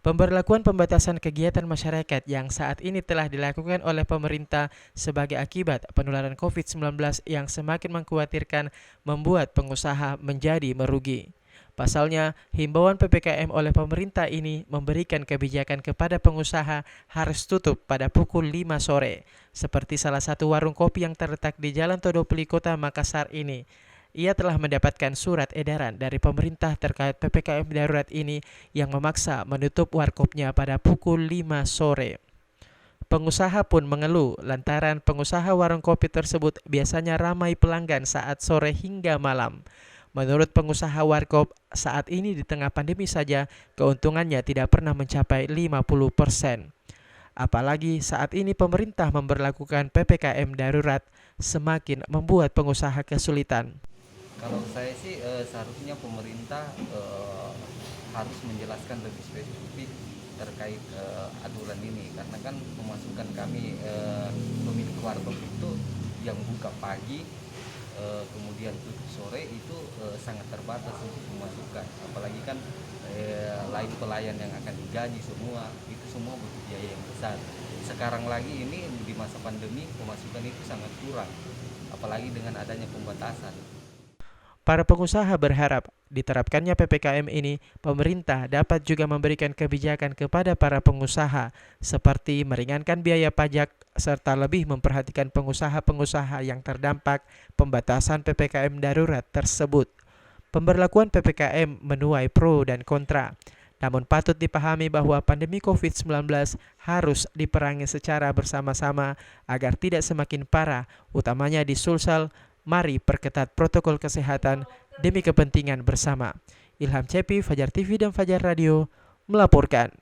Pemberlakuan pembatasan kegiatan masyarakat yang saat ini telah dilakukan oleh pemerintah sebagai akibat penularan COVID-19 yang semakin mengkhawatirkan membuat pengusaha menjadi merugi. Pasalnya, himbauan PPKM oleh pemerintah ini memberikan kebijakan kepada pengusaha harus tutup pada pukul 5 sore, seperti salah satu warung kopi yang terletak di Jalan Todopeli, Kota Makassar ini. Ia telah mendapatkan surat edaran dari pemerintah terkait PPKM darurat ini yang memaksa menutup warkopnya pada pukul 5 sore. Pengusaha pun mengeluh lantaran pengusaha warung kopi tersebut biasanya ramai pelanggan saat sore hingga malam. Menurut pengusaha warkop, saat ini di tengah pandemi saja keuntungannya tidak pernah mencapai 50%. Apalagi saat ini pemerintah memberlakukan PPKM darurat semakin membuat pengusaha kesulitan. Kalau saya sih seharusnya pemerintah harus menjelaskan lebih spesifik terkait aturan ini, karena kan pemasukan kami pemilik warkop itu yang buka pagi kemudian tutup sore itu sangat terbatas untuk pemasukan, apalagi kan lain pelayan yang akan digaji semua itu semua butuh biaya yang besar. Sekarang lagi ini di masa pandemi pemasukan itu sangat kurang, apalagi dengan adanya pembatasan. Para pengusaha berharap diterapkannya PPKM ini, pemerintah dapat juga memberikan kebijakan kepada para pengusaha, seperti meringankan biaya pajak serta lebih memperhatikan pengusaha-pengusaha yang terdampak pembatasan PPKM darurat tersebut. Pemberlakuan PPKM menuai pro dan kontra. Namun patut dipahami bahwa pandemi COVID-19 harus diperangi secara bersama-sama agar tidak semakin parah, utamanya di Sulsel. Mari perketat protokol kesehatan demi kepentingan bersama. Ilham Cepi, Fajar TV dan Fajar Radio melaporkan.